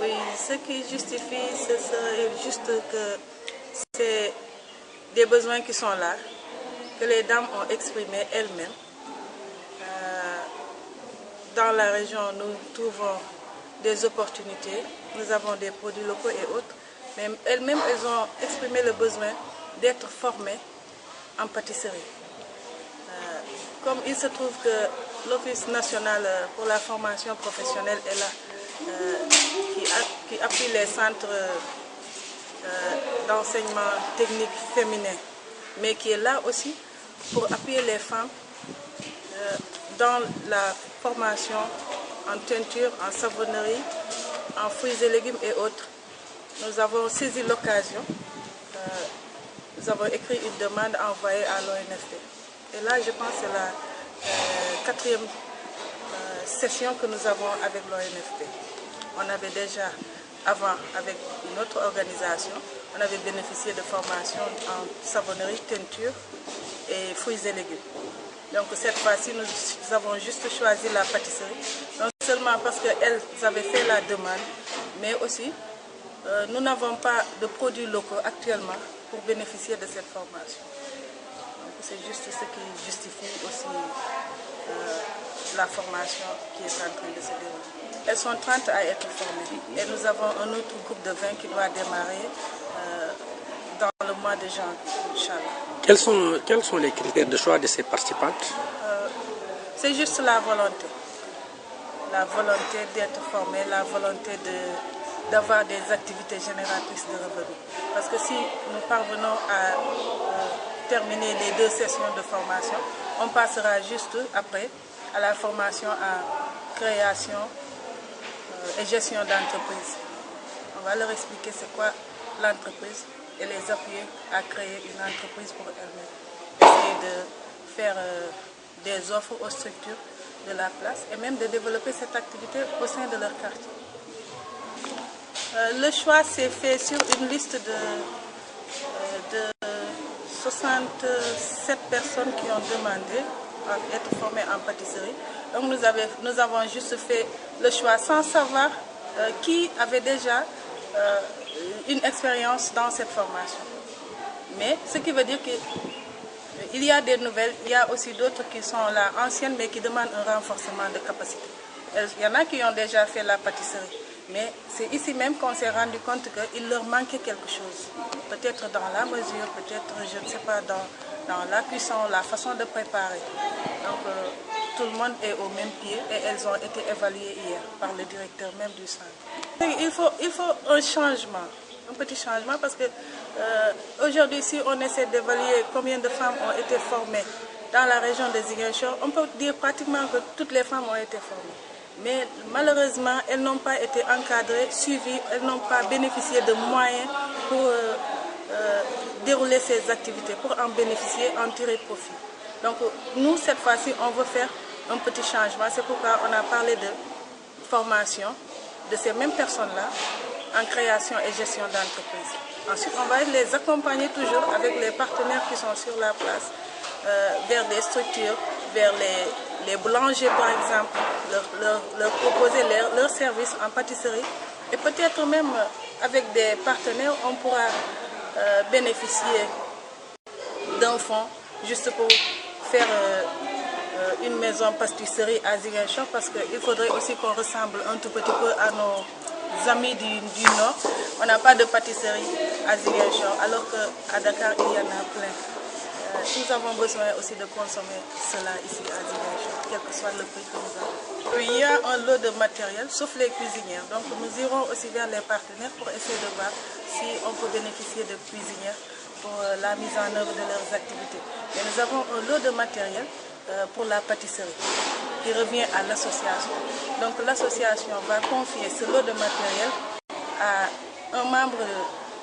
Oui, ce qui justifie, ce serait juste que c'est des besoins qui sont là, que les dames ont exprimés elles-mêmes. Dans la région, nous trouvons des opportunités, nous avons des produits locaux et autres, mais elles-mêmes, elles ont exprimé le besoin d'être formées en pâtisserie. Comme il se trouve que l'Office national pour la formation professionnelle est là, qui appuie les centres d'enseignement technique féminin, mais qui est là aussi pour appuyer les femmes dans la formation en teinture, en savonnerie, en fruits et légumes et autres. Nous avons saisi l'occasion, nous avons écrit une demande envoyée à l'ONFP. Et là, je pense que c'est la quatrième session que nous avons avec l'ONFP. On avait déjà, avant, avec une autre organisation, on avait bénéficié de formations en savonnerie, teinture et fruits et légumes. Donc cette fois-ci, nous avons juste choisi la pâtisserie, non seulement parce qu'elles avaient fait la demande, mais aussi nous n'avons pas de produits locaux actuellement pour bénéficier de cette formation. Donc c'est juste ce qui justifie aussi la formation qui est en train de se dérouler. Elles sont 30 à être formées et nous avons un autre groupe de 20 qui doit démarrer dans le mois de janvier, Inch'Allah. Quels sont les critères de choix de ces participantes? C'est juste la volonté d'être formée, la volonté d'avoir des activités génératrices de revenus. Parce que si nous parvenons à terminer les 2 sessions de formation, on passera juste après à la formation en création et gestion d'entreprise. On va leur expliquer c'est quoi l'entreprise et les appuyer à créer une entreprise pour elles-mêmes. Essayer de faire des offres aux structures de la place et même de développer cette activité au sein de leur quartier. Le choix s'est fait sur une liste de 67 personnes qui ont demandé à être formées en pâtisserie. Donc nous avons juste fait le choix sans savoir qui avait déjà une expérience dans cette formation. Mais ce qui veut dire qu'il y a des nouvelles, il y a aussi d'autres qui sont là anciennes mais qui demandent un renforcement de capacité. Il y en a qui ont déjà fait la pâtisserie, mais c'est ici même qu'on s'est rendu compte qu'il leur manquait quelque chose. Peut-être dans la mesure, peut-être, je ne sais pas, dans la cuisson, la façon de préparer. Donc tout le monde est au même pied et elles ont été évaluées hier par le directeur même du centre. Il faut un changement. Un petit changement parce que aujourd'hui, si on essaie d'évaluer combien de femmes ont été formées dans la région de Ziguinchor, on peut dire pratiquement que toutes les femmes ont été formées. Mais malheureusement, elles n'ont pas été encadrées, suivies, elles n'ont pas bénéficié de moyens pour dérouler ces activités, pour en bénéficier, en tirer profit. Donc nous, cette fois-ci, on veut faire un petit changement. C'est pourquoi on a parlé de formation de ces mêmes personnes-là en création et gestion d'entreprise. Ensuite, on va les accompagner toujours avec les partenaires qui sont sur la place, vers des structures, vers les boulangers par exemple, leur proposer leurs services en pâtisserie. Et peut-être même avec des partenaires, on pourra bénéficier d'un fonds juste pour faire une maison pâtisserie à Ziguinchor, parce qu'il faudrait aussi qu'on ressemble un tout petit peu à nos amis du Nord. On n'a pas de pâtisserie à Ziguinchor, alors qu'à Dakar, il y en a plein. Nous avons besoin aussi de consommer cela ici à Ziguinchor, quel que soit le prix que nous avons. Il y a un lot de matériel, sauf les cuisinières. Donc nous irons aussi vers les partenaires pour essayer de voir si on peut bénéficier de cuisinières pour la mise en œuvre de leurs activités. Et nous avons un lot de matériel pour la pâtisserie qui revient à l'association. Donc l'association va confier ce lot de matériel à un membre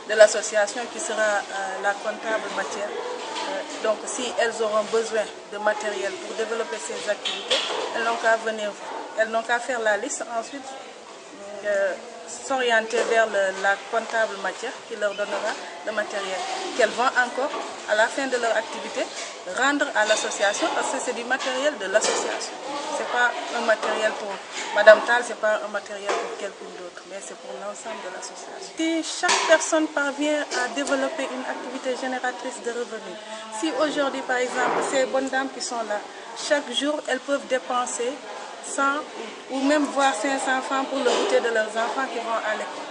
de l'association qui sera la comptable matière. Donc si elles auront besoin de matériel pour développer ces activités, elles n'ont qu'à venir, elles n'ont qu'à faire la liste. Ensuite, s'orienter vers la comptable matière qui leur donnera le matériel qu'elles vont encore, à la fin de leur activité, rendre à l'association parce que c'est du matériel de l'association. Ce n'est pas un matériel pour Madame Tal, ce n'est pas un matériel pour quelqu'un d'autre, mais c'est pour l'ensemble de l'association. Si chaque personne parvient à développer une activité génératrice de revenus, si aujourd'hui par exemple ces bonnes dames qui sont là, chaque jour elles peuvent dépenser 100 ou même voire 500 francs pour le goûter de leurs enfants qui vont à l'école.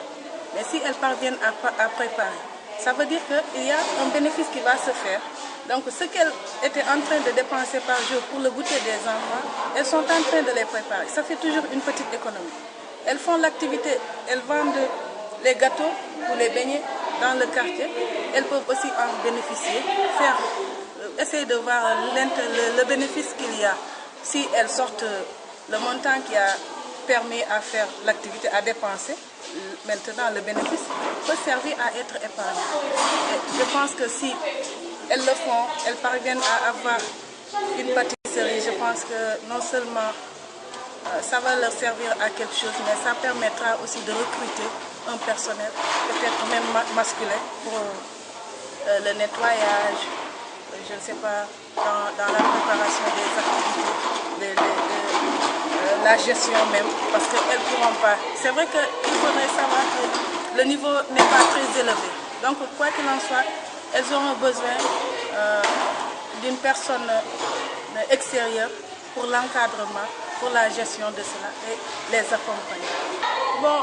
Mais si elles parviennent à préparer, ça veut dire qu'il y a un bénéfice qui va se faire. Donc ce qu'elles étaient en train de dépenser par jour pour le goûter des enfants, elles sont en train de les préparer. Ça fait toujours une petite économie. Elles font l'activité, elles vendent les gâteaux ou les beignets dans le quartier. Elles peuvent aussi en bénéficier, essayer de voir le bénéfice qu'il y a si elles sortent le montant qui a permis à faire l'activité, à dépenser. Maintenant, le bénéfice peut servir à être épargné. Et je pense que si elles le font, elles parviennent à avoir une pâtisserie. Je pense que non seulement ça va leur servir à quelque chose, mais ça permettra aussi de recruter un personnel, peut-être même masculin, pour le nettoyage, je ne sais pas, dans la préparation des activités, la gestion même, parce qu'elles ne pourront pas. C'est vrai qu'il faudrait savoir que le niveau n'est pas très élevé. Donc, quoi qu'il en soit, elles auront besoin d'une personne extérieure pour l'encadrement, pour la gestion de cela et les accompagner. Bon,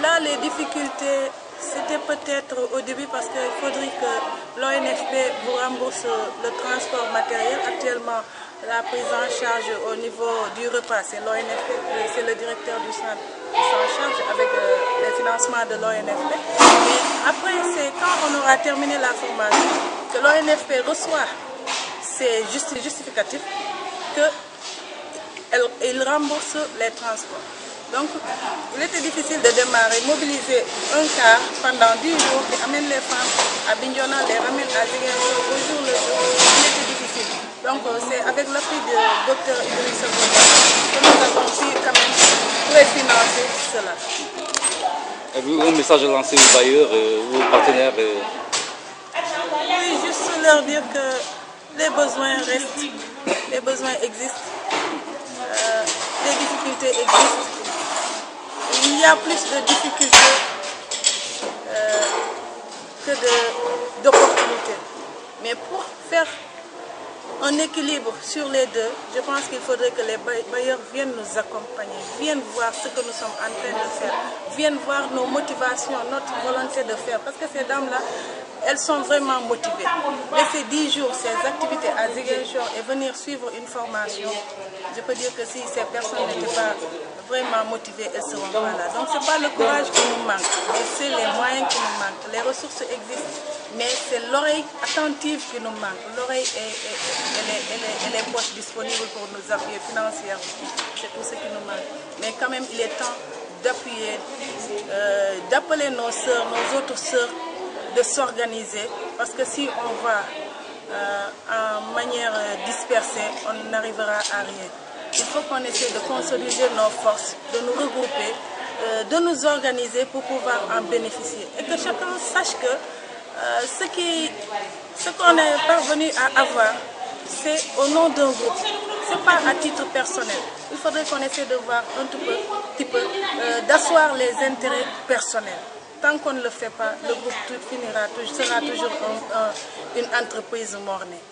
là, les difficultés, c'était peut-être au début parce qu'il faudrait que l'ONFP vous rembourse le transport matériel. Actuellement, la prise en charge au niveau du repas, c'est l'ONFP, c'est le directeur du centre qui s'en charge avec les financements de l'ONFP. Mais après, c'est quand on aura terminé la formation que l'ONFP reçoit ses justificatifs qu'il rembourse les transports. Donc, il était difficile de démarrer, mobiliser un car pendant 10 jours qui amène les femmes à Bignona, les ramène à Ziguinchor au jour le jour. Il était difficile. Donc, c'est avec l'appui du docteur Idrissa Goudia que nous avons pu quand même préfinancer cela. Avez-vous un message à lancer aux bailleurs, aux partenaires Oui, juste leur dire que les besoins restent, les besoins existent, les difficultés existent. Il y a plus de difficultés que d'opportunités. Mais pour faire un équilibre sur les deux, je pense qu'il faudrait que les bailleurs viennent nous accompagner, viennent voir ce que nous sommes en train de faire, viennent voir nos motivations, notre volonté de faire. Parce que ces dames-là, elles sont vraiment motivées. Laisser 10 jours ces activités à Ziguinchor et venir suivre une formation, je peux dire que si ces personnes n'étaient pas vraiment motivées, elles ne seront pas là. Donc ce n'est pas le courage qui nous manque, mais c'est les moyens qui nous manquent. Les ressources existent, mais c'est l'oreille attentive qui nous manque. L'oreille et les poches disponibles pour nous appuyer financièrement. C'est tout ce qui nous manque. Mais quand même, il est temps d'appuyer, d'appeler nos sœurs, nos autres sœurs, de s'organiser, parce que si on va en manière dispersée, on n'arrivera à rien. Il faut qu'on essaie de consolider nos forces, de nous regrouper, de nous organiser pour pouvoir en bénéficier. Et que chacun sache que ce qu'on est parvenu à avoir, c'est au nom d'un groupe. Ce n'est pas à titre personnel. Il faudrait qu'on essaie de voir un petit peu d'asseoir les intérêts personnels. Tant qu'on ne le fait pas, le groupe sera toujours une entreprise mornée.